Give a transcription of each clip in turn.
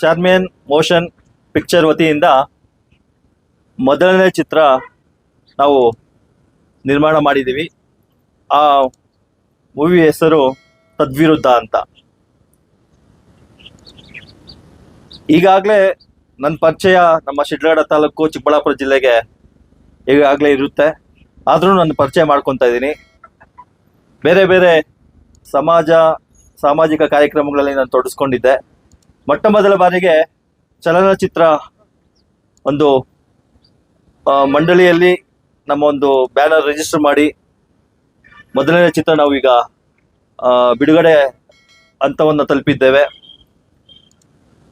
ಚಾರ್ಮಿಯನ್ motion picture ವತಿಯಿಂದ ಮೊದಲನೇ ಚಿತ್ರ ನಾವು ನಿರ್ಮಾಣ ಮಾಡಿದ್ದೀವಿ. ಆ ಮೂವಿ ಹೆಸರು ತದ್ವಿರುದ್ಧ ಅಂತ. ಈಗಾಗಲೇ ನನ್ನ ಪರಿಚಯ ನಮ್ಮ ಶಿಡ್ಲಘಟ್ಟ ತಾಲೂಕು ಚಿಕ್ಕಬಳ್ಳಾಪುರ ಜಿಲ್ಲೆಗೆ ಈಗಾಗಲೇ ಇರುತ್ತೆ. ಆದರೂ ನನ್ನ ಪರಿಚಯ ಮಾಡ್ಕೊತಾ ಇದ್ದೀನಿ. ಬೇರೆ ಬೇರೆ ಸಾಮಾಜಿಕ ಕಾರ್ಯಕ್ರಮಗಳಲ್ಲಿ ನಾನು ತೊಡಗಿಸ್ಕೊಂಡಿದ್ದೆ. ಮೊಟ್ಟ ಮೊದಲ ಬಾರಿಗೆ ಚಲನಚಿತ್ರ ಒಂದು ಮಂಡಳಿಯಲ್ಲಿ ನಮ್ಮ ಒಂದು ಬ್ಯಾನರ್ ರಿಜಿಸ್ಟರ್ ಮಾಡಿ ಮೊದಲನೇ ಚಿತ್ರ ನಾವು ಈಗ ಬಿಡುಗಡೆ ಹಂತವನ್ನು ತಲುಪಿದ್ದೇವೆ.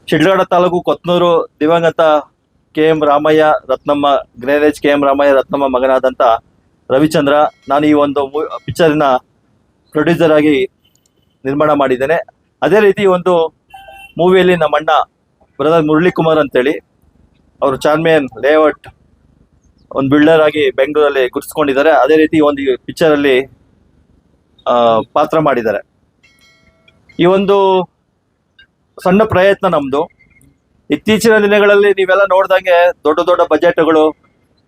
ಶಿಡ್ಲಘಟ್ಟ ತಾಲೂಕು ಕೊತ್ನೂರು ದಿವಂಗತ KM ರಾಮಯ್ಯ ರತ್ನಮ್ಮ ಗ್ರೇನೇಜ್ KM ರಾಮಯ್ಯ ರತ್ನಮ್ಮ ಮಗನಾದಂಥ ರವಿಚಂದ್ರ ನಾನು ಈ ಒಂದು ಪಿಕ್ಚರಿನ ಪ್ರೊಡ್ಯೂಸರ್ ಆಗಿ ನಿರ್ಮಾಣ ಮಾಡಿದ್ದೇನೆ. ಅದೇ ರೀತಿ ಒಂದು ಮೂವಿಯಲ್ಲಿ ನಮ್ಮ ಅಣ್ಣ ಬ್ರದರ್ ಮುರಳಿ ಕುಮಾರ್ ಅಂತೇಳಿ ಅವರು ಚಾರ್ಮಿಯನ್ ಲೇಔಟ್ ಒಂದು ಬಿಲ್ಡರ್ ಆಗಿ ಬೆಂಗಳೂರಲ್ಲಿ ಗುರುತಿಸ್ಕೊಂಡಿದ್ದಾರೆ. ಅದೇ ರೀತಿ ಒಂದು ಪಿಕ್ಚರಲ್ಲಿ ಪಾತ್ರ ಮಾಡಿದ್ದಾರೆ. ಈ ಒಂದು ಸಣ್ಣ ಪ್ರಯತ್ನ ನಮ್ಮದು. ಇತ್ತೀಚಿನ ದಿನಗಳಲ್ಲಿ ನೀವೆಲ್ಲ ನೋಡ್ದಂಗೆ ದೊಡ್ಡ ದೊಡ್ಡ ಬಜೆಟ್ಗಳು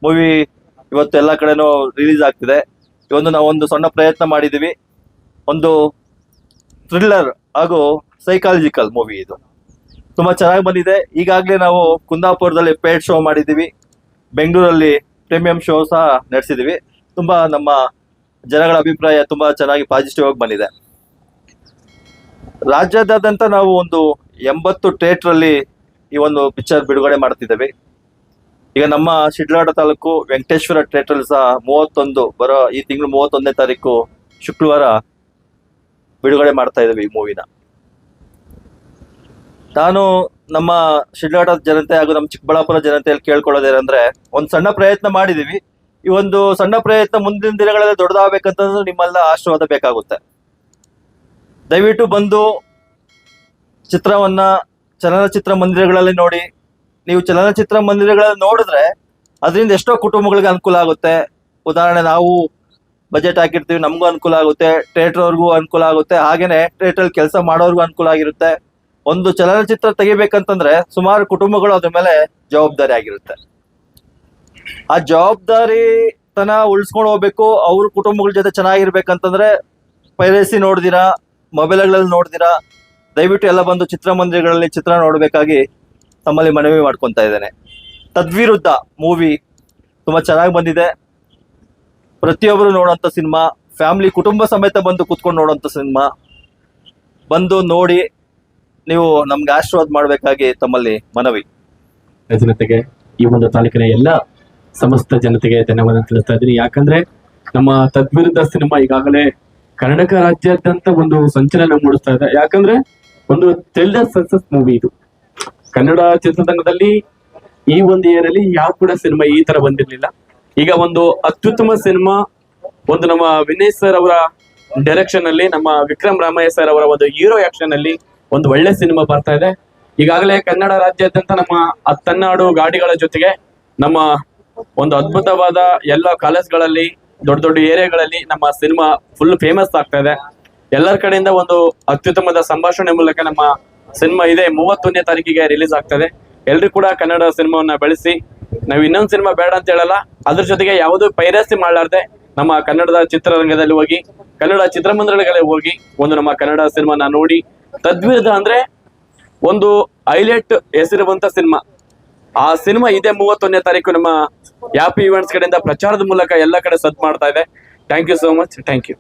ಮೂವಿ ಇವತ್ತು ಎಲ್ಲ ಕಡೆನೂ ರಿಲೀಸ್ ಆಗ್ತಿದೆ. ಇವೊಂದು ನಾವೊಂದು ಸಣ್ಣ ಪ್ರಯತ್ನ ಮಾಡಿದ್ದೀವಿ. ಒಂದು ಥ್ರಿಲ್ಲರ್ ಹಾಗೂ ಸೈಕಾಲಜಿಕಲ್ ಮೂವಿ. ಇದು ತುಂಬ ಚೆನ್ನಾಗಿ ಬಂದಿದೆ. ಈಗಾಗಲೇ ನಾವು ಕುಂದಾಪುರದಲ್ಲಿ ಪೇಡ್ ಶೋ ಮಾಡಿದ್ದೀವಿ, ಬೆಂಗಳೂರಲ್ಲಿ ಪ್ರೀಮಿಯಂ ಶೋ ಸಹ ನಡೆಸಿದ್ದೀವಿ. ತುಂಬ ನಮ್ಮ ಜನಗಳ ಅಭಿಪ್ರಾಯ ತುಂಬ ಚೆನ್ನಾಗಿ ಪಾಸಿಟಿವ್ ಆಗಿ ಬಂದಿದೆ. ರಾಜ್ಯಾದ್ಯಂತ ನಾವು ಒಂದು 80 ಥಿಯೇಟ್ರಲ್ಲಿ ಈ ಒಂದು ಪಿಕ್ಚರ್ ಬಿಡುಗಡೆ ಮಾಡ್ತಿದ್ದೇವೆ. ಈಗ ನಮ್ಮ ಶಿಡ್ಲಘಟ್ಟ ತಾಲೂಕು ವೆಂಕಟೇಶ್ವರ ಥಿಯೇಟ್ರಲ್ಲಿ ಸಹ 31 ಬರೋ ಈ ತಿಂಗಳು 31ನೇ ತಾರೀಕು ಶುಕ್ರವಾರ ಬಿಡುಗಡೆ ಮಾಡ್ತಾ ಇದ್ದೇವೆ ಈ ಮೂವಿನ. ನಾನು ನಮ್ಮ ಶಿಡ್ಲಘಟ್ಟ ಜನತೆ ಹಾಗೂ ನಮ್ಮ ಚಿಕ್ಕಬಳ್ಳಾಪುರ ಜನತೆಯಲ್ಲಿ ಕೇಳ್ಕೊಳ್ಳೋದೇನೆಂದ್ರೆ, ಒಂದು ಸಣ್ಣ ಪ್ರಯತ್ನ ಮಾಡಿದ್ದೀವಿ. ಈ ಒಂದು ಸಣ್ಣ ಪ್ರಯತ್ನ ಮುಂದಿನ ದಿನಗಳಲ್ಲಿ ದೊಡ್ಡದಾಗಬೇಕಂತಂದ್ರೆ ನಿಮ್ಮೆಲ್ಲ ಆಶೀರ್ವಾದ ಬೇಕಾಗುತ್ತೆ. ದಯವಿಟ್ಟು ಬಂದು ಚಿತ್ರವನ್ನ ಚಲನಚಿತ್ರ ಮಂದಿರಗಳಲ್ಲಿ ನೋಡಿ. ನೀವು ಚಲನಚಿತ್ರ ಮಂದಿರಗಳಲ್ಲಿ ನೋಡಿದ್ರೆ ಅದರಿಂದ ಎಷ್ಟೋ ಕುಟುಂಬಗಳಿಗೆ ಅನುಕೂಲ ಆಗುತ್ತೆ. ಉದಾಹರಣೆ, ನಾವು ಬಜೆಟ್ ಹಾಕಿರ್ತೀವಿ, ನಮಗೂ ಅನುಕೂಲ ಆಗುತ್ತೆ, ಥಿಯೇಟರ್ ಅವ್ರಿಗೂ ಅನುಕೂಲ ಆಗುತ್ತೆ, ಹಾಗೇನೆ ಥಿಯೇಟರ್ ಕೆಲಸ ಮಾಡೋರ್ಗೂ ಅನುಕೂಲ ಆಗಿರುತ್ತೆ. ಒಂದು ಚಲನಚಿತ್ರ ತೆಗಿಬೇಕಂತಂದ್ರೆ ಸುಮಾರು ಕುಟುಂಬಗಳು ಅದ್ರ ಮೇಲೆ ಜವಾಬ್ದಾರಿ ಆಗಿರುತ್ತೆ. ಆ ಜವಾಬ್ದಾರಿ ತನ ಉಳಿಸ್ಕೊಂಡು ಹೋಗ್ಬೇಕು. ಅವ್ರ ಕುಟುಂಬಗಳ ಜೊತೆ ಚೆನ್ನಾಗಿರ್ಬೇಕಂತಂದ್ರೆ ಪೈರಸಿ ನೋಡ್ದಿರಾ, ಮೊಬೈಲ್ಗಳಲ್ಲಿ ನೋಡ್ದಿರಾ, ದಯವಿಟ್ಟು ಎಲ್ಲ ಬಂದು ಚಿತ್ರಮಂದಿರಗಳಲ್ಲಿ ಚಿತ್ರ ನೋಡಬೇಕಾಗಿ ತಮ್ಮಲ್ಲಿ ಮನವಿ ಮಾಡ್ಕೊತಾ ಇದ್ದೇನೆ. ತದ್ವಿರುದ್ಧ ಮೂವಿ ತುಂಬ ಚೆನ್ನಾಗಿ ಬಂದಿದೆ. ಪ್ರತಿಯೊಬ್ಬರು ನೋಡೋಂಥ ಸಿನಿಮಾ, ಫ್ಯಾಮಿಲಿ ಕುಟುಂಬ ಸಮೇತ ಬಂದು ಕೂತ್ಕೊಂಡು ನೋಡೋಂಥ ಸಿನಿಮಾ. ಬಂದು ನೋಡಿ ನೀವು ನಮ್ಗೆ ಆಶೀರ್ವಾದ ಮಾಡಬೇಕಾಗಿ ತಮ್ಮಲ್ಲಿ ಮನವಿ. ಜನತೆಗೆ, ಈ ಒಂದು ತಾಲೂಕಿನ ಎಲ್ಲ ಸಮಸ್ತ ಜನತೆಗೆ ಧನ್ಯವಾದ ತಿಳಿಸ್ತಾ ಇದ್ದೀನಿ. ಯಾಕಂದ್ರೆ ನಮ್ಮ ತದ್ವಿರುದ್ಧ ಸಿನಿಮಾ ಈಗಾಗಲೇ ಕರ್ನಾಟಕ ರಾಜ್ಯಾದ್ಯಂತ ಒಂದು ಸಂಚಲನ ಮೂಡಿಸ್ತಾ ಇದೆ. ಯಾಕಂದ್ರೆ ಒಂದು ಥ್ರಿಲ್ಲರ್ ಸಕ್ಸಸ್ ಮೂವಿ ಇದು. ಕನ್ನಡ ಚಿತ್ರರಂಗದಲ್ಲಿ ಈ ಒಂದು ಏರಲ್ಲಿ ಯಾವ ಕೂಡ ಸಿನಿಮಾ ಈ ತರ ಬಂದಿರ್ಲಿಲ್ಲ. ಈಗ ಒಂದು ಅತ್ಯುತ್ತಮ ಸಿನಿಮಾ, ಒಂದು ನಮ್ಮ ವಿನಯ್ ಸರ್ ಅವರ ಡೈರೆಕ್ಷನ್ ಅಲ್ಲಿ, ನಮ್ಮ ವಿಕ್ರಮ್ ರಾಮಯ್ಯ ಸರ್ ಅವರ ಒಂದು ಹೀರೋ ಆಕ್ಷನ್ ಅಲ್ಲಿ ಒಂದು ಒಳ್ಳೆ ಸಿನಿಮಾ ಬರ್ತಾ ಇದೆ. ಈಗಾಗಲೇ ಕನ್ನಡ ರಾಜ್ಯಾದ್ಯಂತ ನಮ್ಮ ತನ್ನಾಡು ಗಾಡಿಗಳ ಜೊತೆಗೆ ನಮ್ಮ ಒಂದು ಅದ್ಭುತವಾದ ಎಲ್ಲ ಕಾಲೇಜ್ಗಳಲ್ಲಿ, ದೊಡ್ಡ ದೊಡ್ಡ ಏರಿಯಾಗಳಲ್ಲಿ ನಮ್ಮ ಸಿನಿಮಾ ಫುಲ್ ಫೇಮಸ್ ಆಗ್ತಾ ಇದೆ. ಎಲ್ಲರ ಕಡೆಯಿಂದ ಒಂದು ಅತ್ಯುತ್ತಮದ ಸಂಭಾಷಣೆ ಮೂಲಕ ನಮ್ಮ ಸಿನಿಮಾ ಇದೆ 31ನೇ ತಾರೀಕಿಗೆ ರಿಲೀಸ್ ಆಗ್ತದೆ. ಎಲ್ರು ಕೂಡ ಕನ್ನಡ ಸಿನಿಮಾವನ್ನ ಬೆಳೆಸಿ. ನಾವು ಇನ್ನೊಂದು ಸಿನಿಮಾ ಬೇಡ ಅಂತ ಹೇಳಲ್ಲ, ಅದ್ರ ಜೊತೆಗೆ ಯಾವುದೂ ಪೈರಸಿ ಮಾಡಲಾರ್ದೆ ನಮ್ಮ ಕನ್ನಡದ ಚಿತ್ರರಂಗದಲ್ಲಿ ಹೋಗಿ, ಕನ್ನಡ ಚಿತ್ರಮಂದಿರಗಳಿಗೆ ಹೋಗಿ ಒಂದು ನಮ್ಮ ಕನ್ನಡ ಸಿನಿಮಾನ ನೋಡಿ. ತದ್ವಿರುದ್ಧ ಅಂದ್ರೆ ಒಂದು ಹೈಲೈಟ್ ಹೆಸರಿರುವಂತ ಸಿನಿಮಾ. ಆ ಸಿನಿಮಾ ಇದೇ 31ನೇ ತಾರೀಕು ನಮ್ಮ ಯಾಪಿ ಈವೆಂಟ್ಸ್ ಕಡೆಯಿಂದ ಪ್ರಚಾರದ ಮೂಲಕ ಎಲ್ಲ ಕಡೆ ಸದ್ ಮಾಡ್ತಾ ಇದೆ. Thank you so much. Thank you.